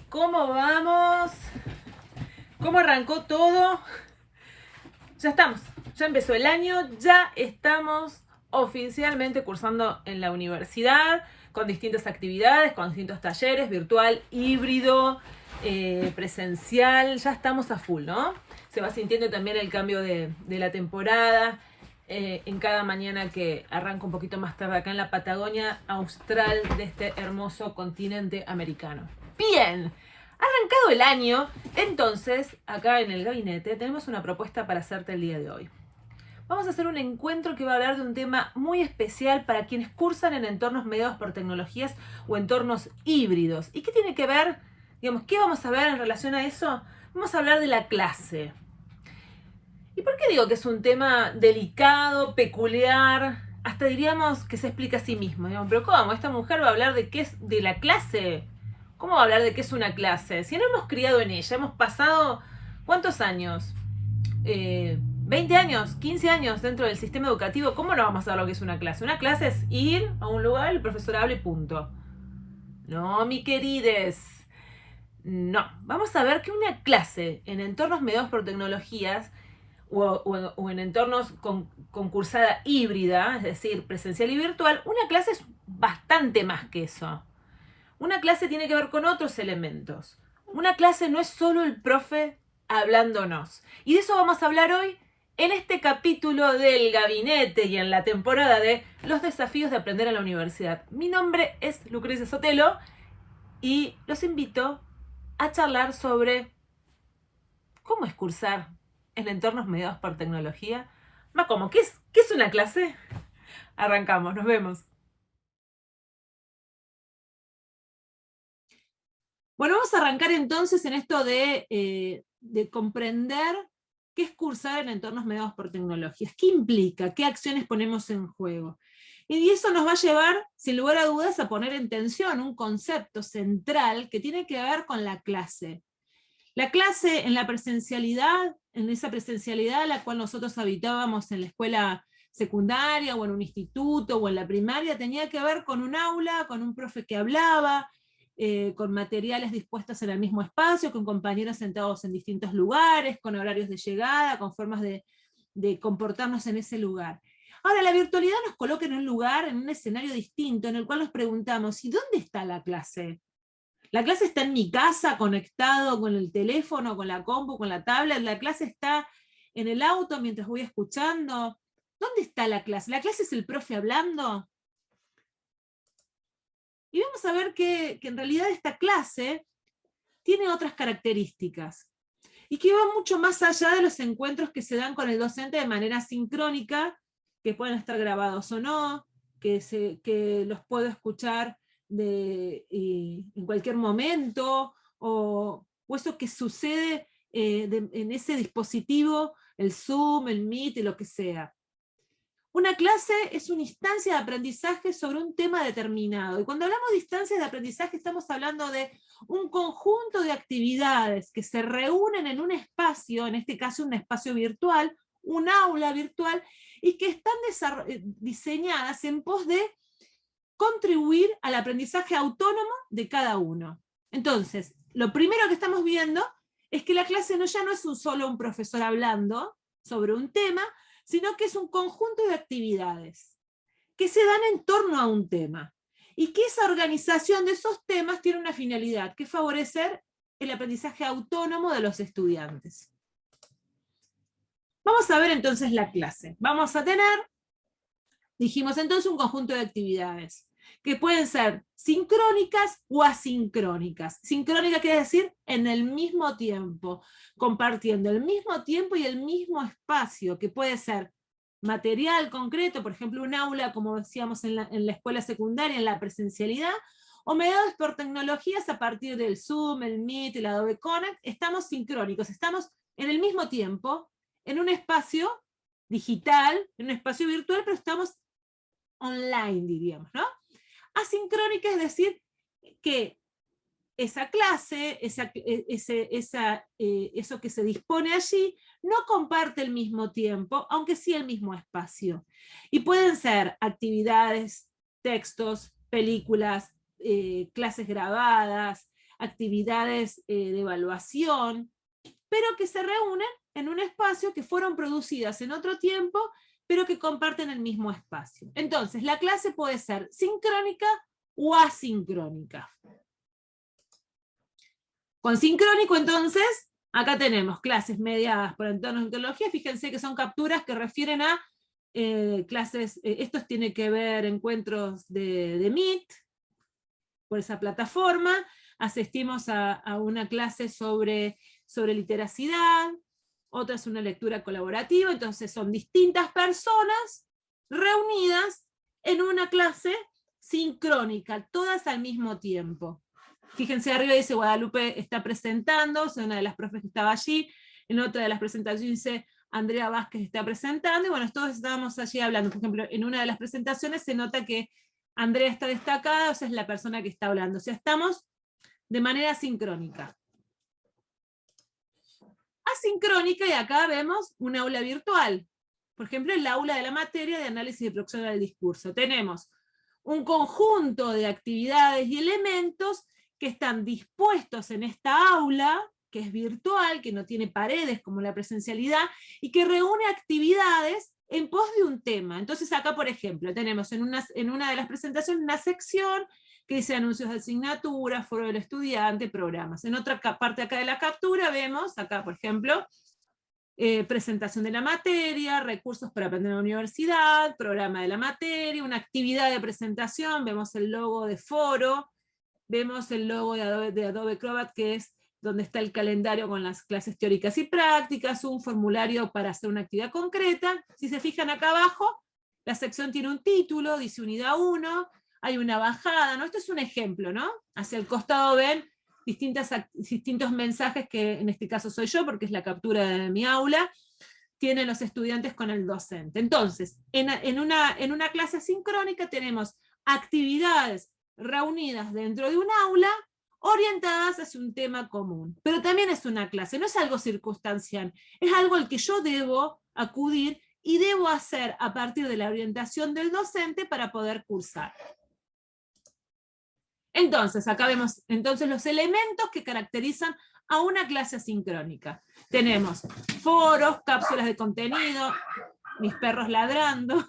¿Cómo vamos? ¿Cómo arrancó todo? Ya estamos, ya empezó el año, ya estamos oficialmente cursando en la universidad, con distintas actividades, con distintos talleres, virtual, híbrido, presencial, ya estamos a full, ¿no? Se va sintiendo también el cambio de la temporada, en cada mañana que arranca un poquito más tarde acá en la Patagonia austral de este hermoso continente americano. Bien, arrancado el año, entonces acá en el gabinete tenemos una propuesta para hacerte el día de hoy. Vamos a hacer un encuentro que va a hablar de un tema muy especial para quienes cursan en entornos mediados por tecnologías o entornos híbridos. ¿Y qué tiene que ver? Digamos, ¿qué vamos a ver en relación a eso? Vamos a hablar de la clase. ¿Y por qué digo que es un tema delicado, peculiar? Hasta diríamos que se explica a sí mismo. Digamos, pero ¿cómo? ¿Esta mujer va a hablar de qué es de la clase? ¿Cómo va a hablar de qué es una clase? Si no hemos criado en ella, hemos pasado ¿cuántos años? 20 años, 15 años dentro del sistema educativo. ¿Cómo no vamos a saber lo que es una clase? Una clase es ir a un lugar, el profesor habla y punto. No, mi querides. No. Vamos a ver que una clase en entornos mediados por tecnologías o en entornos con cursada híbrida, es decir, presencial y virtual, una clase es bastante más que eso. Una clase tiene que ver con otros elementos. Una clase no es solo el profe hablándonos. Y de eso vamos a hablar hoy en este capítulo del gabinete y en la temporada de los desafíos de aprender en la universidad. Mi nombre es Lucrecia Sotelo y los invito a charlar sobre cómo es cursar en entornos mediados por tecnología. ¿Cómo? ¿Qué es una clase? Arrancamos, nos vemos. Bueno, vamos a arrancar entonces en esto de comprender qué es cursar en entornos mediados por tecnologías. ¿Qué implica? ¿Qué acciones ponemos en juego? Y eso nos va a llevar, sin lugar a dudas, a poner en tensión un concepto central que tiene que ver con la clase. La clase en la presencialidad, en esa presencialidad a la cual nosotros habitábamos en la escuela secundaria o en un instituto o en la primaria, tenía que ver con un aula, con un profe que hablaba, con materiales dispuestos en el mismo espacio, con compañeros sentados en distintos lugares, con horarios de llegada, con formas de comportarnos en ese lugar. Ahora, la virtualidad nos coloca en un lugar, en un escenario distinto, en el cual nos preguntamos, ¿y dónde está la clase? La clase está en mi casa, conectado con el teléfono, con la compu, con la tablet. La clase está en el auto mientras voy escuchando. ¿Dónde está la clase? ¿La clase es el profe hablando? Y vamos a ver que en realidad esta clase tiene otras características y que va mucho más allá de los encuentros que se dan con el docente de manera sincrónica, que pueden estar grabados o no, que los puedo escuchar en cualquier momento, o eso que sucede en ese dispositivo, el Zoom, el Meet y lo que sea. Una clase es una instancia de aprendizaje sobre un tema determinado. Y cuando hablamos de instancias de aprendizaje, estamos hablando de un conjunto de actividades que se reúnen en un espacio, en este caso un espacio virtual, un aula virtual, y que están diseñadas en pos de contribuir al aprendizaje autónomo de cada uno. Entonces, lo primero que estamos viendo es que la clase ya no es solo un profesor hablando sobre un tema, sino que es un conjunto de actividades que se dan en torno a un tema y que esa organización de esos temas tiene una finalidad, que es favorecer el aprendizaje autónomo de los estudiantes. Vamos a ver entonces la clase. Vamos a tener, dijimos entonces, un conjunto de actividades que pueden ser sincrónicas o asincrónicas. Sincrónica quiere decir en el mismo tiempo, compartiendo el mismo tiempo y el mismo espacio, que puede ser material concreto, por ejemplo, un aula, como decíamos en la escuela secundaria, en la presencialidad, o mediados por tecnologías a partir del Zoom, el Meet, el Adobe Connect. Estamos sincrónicos, estamos en el mismo tiempo, en un espacio digital, en un espacio virtual, pero estamos online, diríamos, ¿no? Asincrónica es decir que esa clase, eso que se dispone allí, no comparte el mismo tiempo, aunque sí el mismo espacio. Y pueden ser actividades, textos, películas, clases grabadas, actividades de evaluación, pero que se reúnen en un espacio que fueron producidas en otro tiempo, pero que comparten el mismo espacio. Entonces, la clase puede ser sincrónica o asincrónica. Con sincrónico, entonces, acá tenemos clases mediadas por entornos de tecnología. Fíjense que son capturas que refieren a clases, estos tienen que ver encuentros de Meet, por esa plataforma. Asistimos a una clase sobre literacidad, otra es una lectura colaborativa, entonces son distintas personas reunidas en una clase sincrónica, todas al mismo tiempo. Fíjense, arriba dice Guadalupe está presentando, es una de las profes que estaba allí, en otra de las presentaciones dice Andrea Vázquez está presentando, y bueno, todos estábamos allí hablando. Por ejemplo, en una de las presentaciones se nota que Andrea está destacada, o sea, es la persona que está hablando. O sea, estamos de manera sincrónica. Asincrónica, y acá vemos un aula virtual. Por ejemplo, el aula de la materia de análisis y producción del discurso. Tenemos un conjunto de actividades y elementos que están dispuestos en esta aula, que es virtual, que no tiene paredes como la presencialidad, y que reúne actividades en pos de un tema. Entonces acá, por ejemplo, tenemos en una de las presentaciones una sección que dice anuncios de asignatura, foro del estudiante, programas. En otra parte acá de la captura vemos, acá por ejemplo, presentación de la materia, recursos para aprender en la universidad, programa de la materia, una actividad de presentación, vemos el logo de foro, vemos el logo de Adobe Acrobat, que es donde está el calendario con las clases teóricas y prácticas, un formulario para hacer una actividad concreta. Si se fijan acá abajo, la sección tiene un título, dice unidad 1, hay una bajada, ¿no? Esto es un ejemplo, ¿no? Hacia el costado ven distintos mensajes, que en este caso soy yo, porque es la captura de mi aula, tienen los estudiantes con el docente. Entonces, en una clase sincrónica tenemos actividades reunidas dentro de un aula, orientadas hacia un tema común. Pero también es una clase, no es algo circunstancial, es algo al que yo debo acudir y debo hacer a partir de la orientación del docente para poder cursar. Entonces, acá vemos los elementos que caracterizan a una clase asincrónica. Tenemos foros, cápsulas de contenido, mis perros ladrando,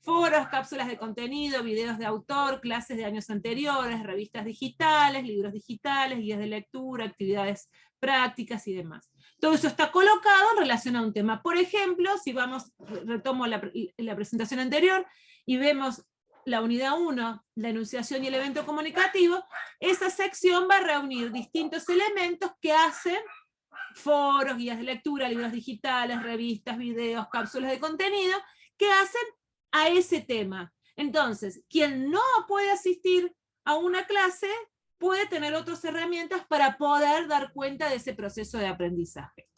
foros, cápsulas de contenido, videos de autor, clases de años anteriores, revistas digitales, libros digitales, guías de lectura, actividades prácticas y demás. Todo eso está colocado en relación a un tema. Por ejemplo, si retomo la presentación anterior y vemos la unidad 1, la enunciación y el evento comunicativo, esa sección va a reunir distintos elementos que hacen foros, guías de lectura, libros digitales, revistas, videos, cápsulas de contenido, que hacen a ese tema. Entonces, quien no puede asistir a una clase puede tener otras herramientas para poder dar cuenta de ese proceso de aprendizaje.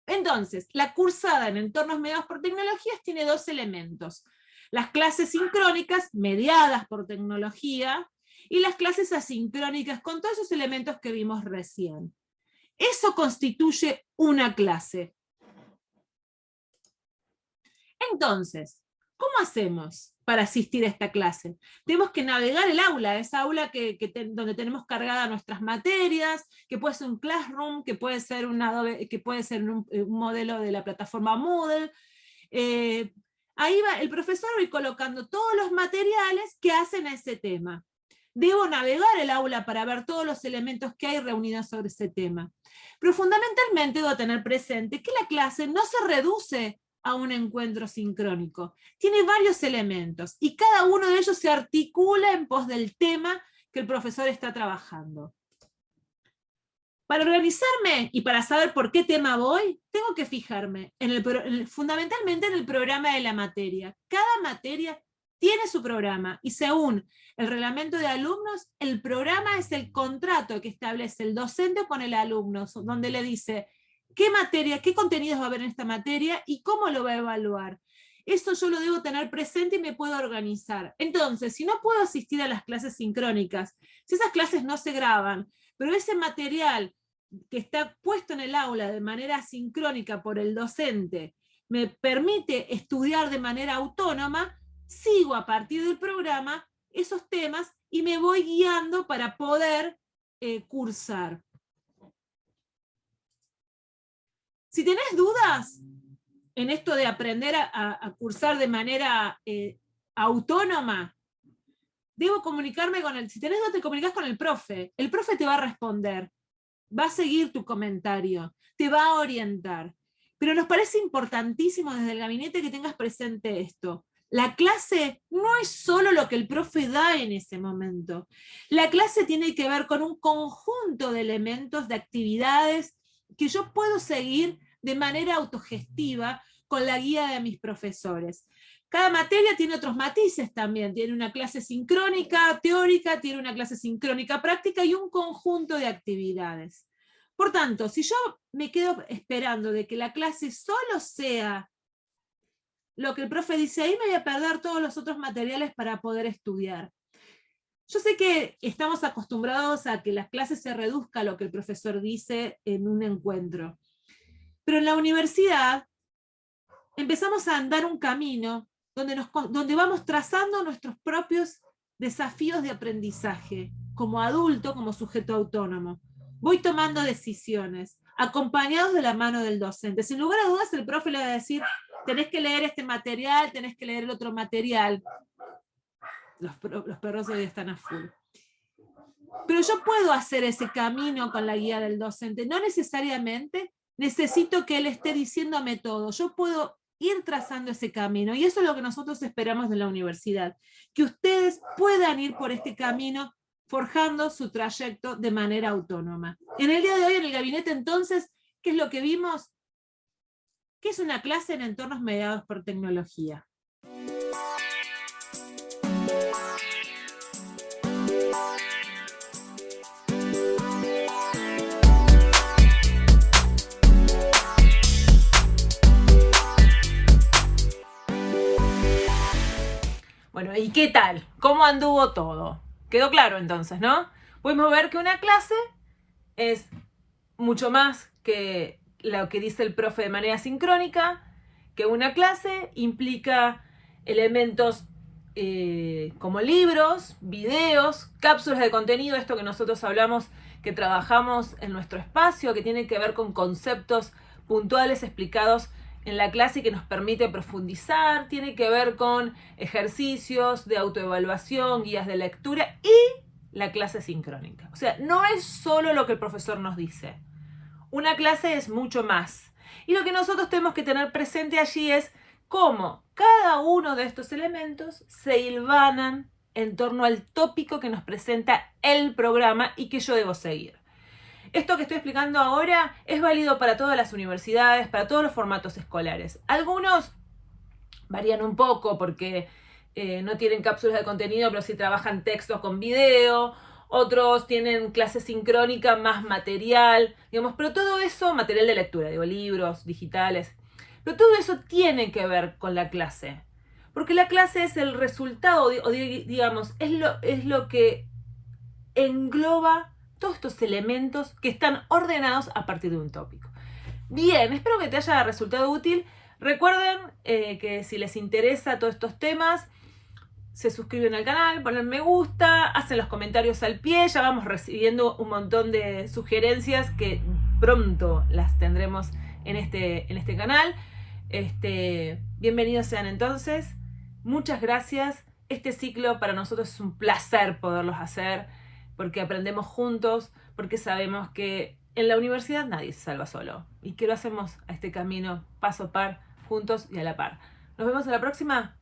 Entonces, la cursada en entornos mediados por tecnologías tiene dos elementos: las clases sincrónicas, mediadas por tecnología, y las clases asincrónicas, con todos esos elementos que vimos recién. Eso constituye una clase. Entonces, ¿cómo hacemos para asistir a esta clase? Tenemos que navegar el aula, esa aula donde tenemos cargadas nuestras materias, que puede ser un Classroom, que puede ser un modelo de la plataforma Moodle. Ahí va, el profesor va colocando todos los materiales que hacen a ese tema. Debo navegar el aula para ver todos los elementos que hay reunidos sobre ese tema. Pero fundamentalmente debo tener presente que la clase no se reduce a un encuentro sincrónico. Tiene varios elementos y cada uno de ellos se articula en pos del tema que el profesor está trabajando. Para organizarme y para saber por qué tema voy, tengo que fijarme fundamentalmente en el programa de la materia. Cada materia tiene su programa y según el reglamento de alumnos, el programa es el contrato que establece el docente con el alumno, donde le dice qué materia, qué contenidos va a haber en esta materia y cómo lo va a evaluar. Eso yo lo debo tener presente y me puedo organizar. Entonces, si no puedo asistir a las clases sincrónicas, si esas clases no se graban, pero ese material que está puesto en el aula de manera sincrónica por el docente me permite estudiar de manera autónoma, sigo a partir del programa esos temas y me voy guiando para poder cursar. Si tenés dudas en esto de aprender a cursar de manera autónoma, debo comunicarme con él. Si tenés dudas, te comunicas con el profe te va a responder, va a seguir tu comentario, te va a orientar. Pero nos parece importantísimo desde el gabinete que tengas presente esto. La clase no es solo lo que el profe da en ese momento. La clase tiene que ver con un conjunto de elementos, de actividades que yo puedo seguir de manera autogestiva con la guía de mis profesores. Cada materia tiene otros matices también. Tiene una clase sincrónica teórica, tiene una clase sincrónica práctica y un conjunto de actividades. Por tanto, si yo me quedo esperando de que la clase solo sea lo que el profe dice, ahí me voy a perder todos los otros materiales para poder estudiar. Yo sé que estamos acostumbrados a que las clases se reduzcan a lo que el profesor dice en un encuentro. Pero en la universidad empezamos a andar un camino donde vamos trazando nuestros propios desafíos de aprendizaje, como adulto, como sujeto autónomo. Voy tomando decisiones, acompañados de la mano del docente. Sin lugar a dudas, el profe le va a decir, tenés que leer este material, tenés que leer el otro material. Los perros hoy están a full. Pero yo puedo hacer ese camino con la guía del docente. No necesariamente necesito que él esté diciéndome todo. Yo puedo ir trazando ese camino. Y eso es lo que nosotros esperamos de la universidad. Que ustedes puedan ir por este camino forjando su trayecto de manera autónoma. En el día de hoy, en el gabinete, entonces, ¿qué es lo que vimos? ¿Qué es una clase en entornos mediados por tecnología? Bueno, ¿y qué tal? ¿Cómo anduvo todo? Quedó claro entonces, ¿no? Podemos ver que una clase es mucho más que lo que dice el profe de manera sincrónica, que una clase implica elementos como libros, videos, cápsulas de contenido, esto que nosotros hablamos, que trabajamos en nuestro espacio, que tiene que ver con conceptos puntuales explicados en la clase y que nos permite profundizar, tiene que ver con ejercicios de autoevaluación, guías de lectura y la clase sincrónica. O sea, no es solo lo que el profesor nos dice. Una clase es mucho más. Y lo que nosotros tenemos que tener presente allí es cómo cada uno de estos elementos se hilvanan en torno al tópico que nos presenta el programa y que yo debo seguir. Esto que estoy explicando ahora es válido para todas las universidades, para todos los formatos escolares. Algunos varían un poco porque no tienen cápsulas de contenido, pero sí trabajan textos con video. Otros tienen clase sincrónica, más material, digamos, pero todo eso, material de lectura, digo, libros digitales, pero todo eso tiene que ver con la clase. Porque la clase es el resultado, o digamos, es lo que engloba todos estos elementos que están ordenados a partir de un tópico. Bien, espero que te haya resultado útil. Recuerden que si les interesa todos estos temas, se suscriben al canal, ponen me gusta, hacen los comentarios al pie, ya vamos recibiendo un montón de sugerencias que pronto las tendremos en este canal. Bienvenidos sean entonces, muchas gracias. Este ciclo para nosotros es un placer poderlos hacer, porque aprendemos juntos, porque sabemos que en la universidad nadie se salva solo y que lo hacemos a este camino paso a par, juntos y a la par. Nos vemos en la próxima.